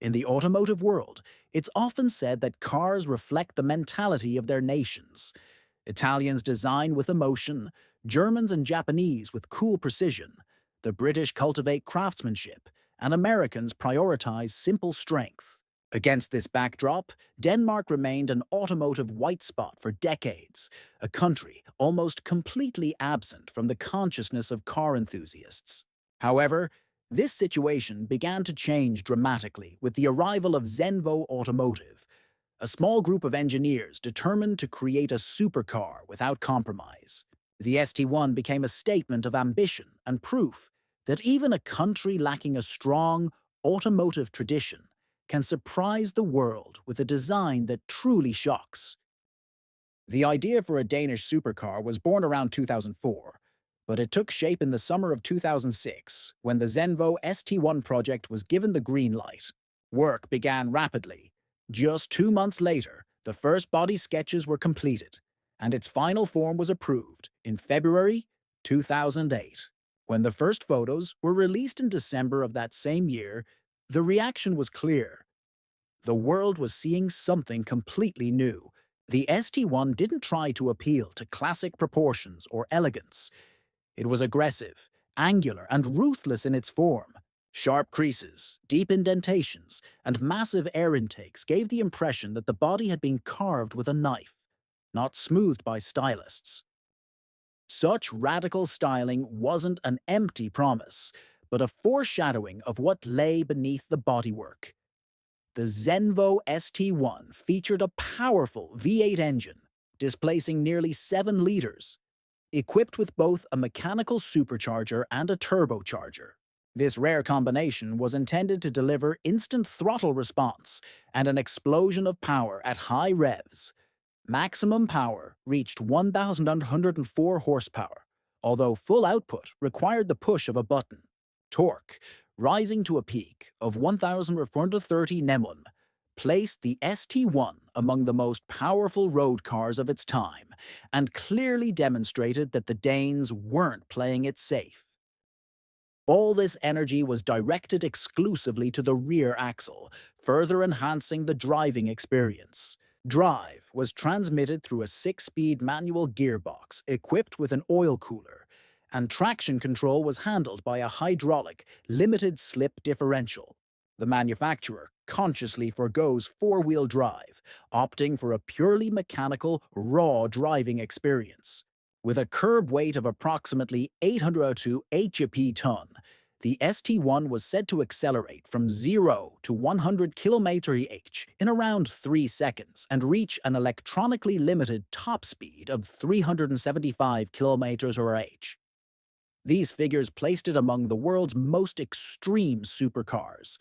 In the automotive world, it's often said that cars reflect the mentality of their nations. Italians design with emotion, Germans and Japanese with cool precision, the British cultivate craftsmanship, and Americans prioritize simple strength. Against this backdrop, Denmark remained an automotive white spot for decades, a country almost completely absent from the consciousness of car enthusiasts. However, this situation began to change dramatically with the arrival of Zenvo Automotive, a small group of engineers determined to create a supercar without compromise. The ST1 became a statement of ambition and proof that even a country lacking a strong automotive tradition can surprise the world with a design that truly shocks. The idea for a Danish supercar was born around 2004, but it took shape in the summer of 2006 when the Zenvo ST1 project was given the green light. Work began rapidly. Just 2 months later, the first body sketches were completed, and its final form was approved in February 2008. When the first photos were released in December of that same year, the reaction was clear. The world was seeing something completely new. The ST1 didn't try to appeal to classic proportions or elegance. It was aggressive, angular, and ruthless in its form. Sharp creases, deep indentations, and massive air intakes gave the impression that the body had been carved with a knife, not smoothed by stylists. Such radical styling wasn't an empty promise, but a foreshadowing of what lay beneath the bodywork. The Zenvo ST1 featured a powerful V8 engine, displacing nearly 7 liters, equipped with both a mechanical supercharger and a turbocharger. This rare combination was intended to deliver instant throttle response and an explosion of power at high revs. Maximum power reached 1,104 horsepower, although full output required the push of a button. Torque, rising to a peak of 1,430 Newton, placed the ST1 among the most powerful road cars of its time and clearly demonstrated that the Danes weren't playing it safe. All this energy was directed exclusively to the rear axle, further enhancing the driving experience. Drive was transmitted through a 6-speed manual gearbox equipped with an oil cooler, and traction control was handled by a hydraulic, limited-slip differential. The manufacturer consciously forgoes four-wheel drive, opting for a purely mechanical, raw driving experience. With a curb weight of approximately 802 HP-ton, the ST1 was said to accelerate from 0 to 100 km/h in around 3 seconds and reach an electronically limited top speed of 375 km/h. These figures placed it among the world's most extreme supercars.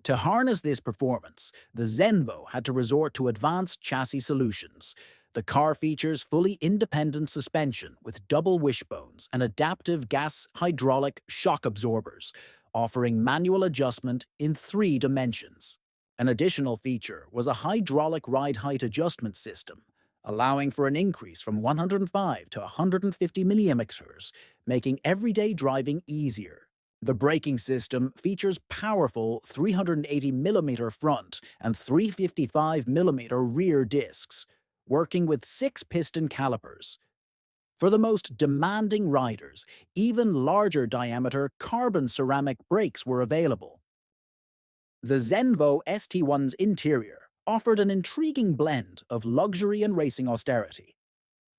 To harness this performance, the Zenvo had to resort to advanced chassis solutions. The car features fully independent suspension with double wishbones and adaptive gas-hydraulic shock absorbers, offering manual adjustment in 3 dimensions. An additional feature was a hydraulic ride height adjustment system, allowing for an increase from 105 to 150 millimeters, making everyday driving easier. The braking system features powerful 380mm front and 355mm rear discs, working with 6-piston calipers. For the most demanding riders, even larger diameter carbon ceramic brakes were available. The Zenvo ST1's interior offered an intriguing blend of luxury and racing austerity.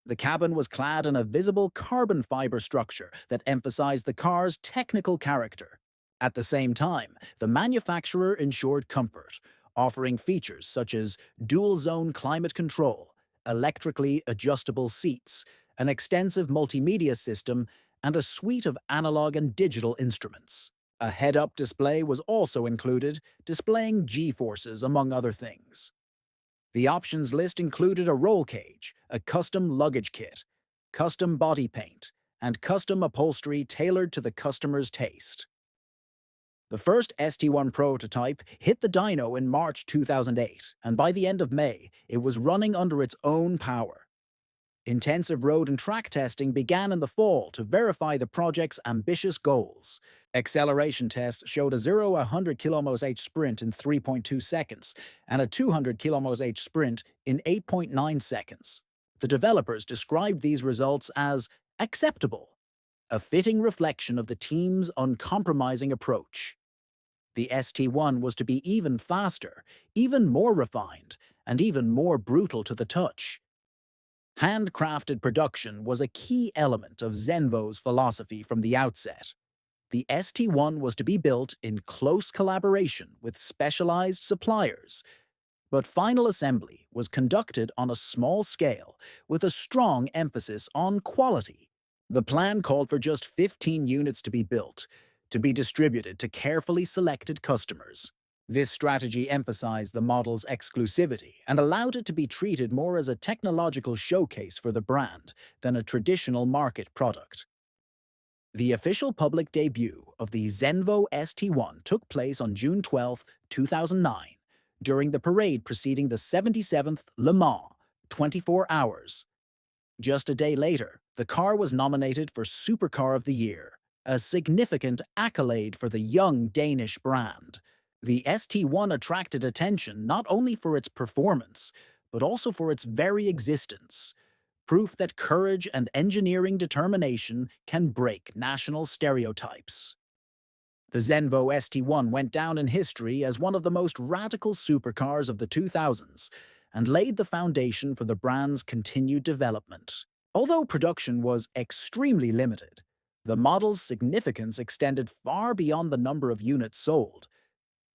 The cabin was clad in a visible carbon fiber structure that emphasized the car's technical character. At the same time, the manufacturer ensured comfort, offering features such as dual-zone climate control, electrically adjustable seats, an extensive multimedia system, and a suite of analog and digital instruments. A head-up display was also included, displaying G-forces among other things. The options list included a roll cage, a custom luggage kit, custom body paint, and custom upholstery tailored to the customer's taste. The first ST1 prototype hit the dyno in March 2008, and by the end of May, it was running under its own power. Intensive road and track testing began in the fall to verify the project's ambitious goals. Acceleration tests showed a 0-100 km/h sprint in 3.2 seconds and a 200 km/h sprint in 8.9 seconds. The developers described these results as acceptable, a fitting reflection of the team's uncompromising approach. The ST1 was to be even faster, even more refined, and even more brutal to the touch. Handcrafted production was a key element of Zenvo's philosophy from the outset. The ST1 was to be built in close collaboration with specialized suppliers, but final assembly was conducted on a small scale with a strong emphasis on quality. The plan called for just 15 units to be built, to be distributed to carefully selected customers. This strategy emphasized the model's exclusivity and allowed it to be treated more as a technological showcase for the brand than a traditional market product. The official public debut of the Zenvo ST1 took place on June 12, 2009, during the parade preceding the 77th Le Mans 24 Hours. Just a day later, the car was nominated for Supercar of the Year, a significant accolade for the young Danish brand. The ST1 attracted attention not only for its performance, but also for its very existence, proof that courage and engineering determination can break national stereotypes. The Zenvo ST1 went down in history as one of the most radical supercars of the 2000s and laid the foundation for the brand's continued development. Although production was extremely limited, the model's significance extended far beyond the number of units sold.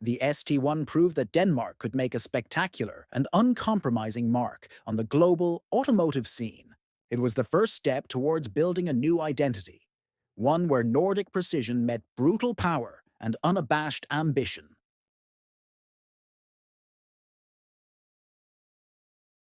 The ST1 proved that Denmark could make a spectacular and uncompromising mark on the global automotive scene. It was the first step towards building a new identity, one where Nordic precision met brutal power and unabashed ambition.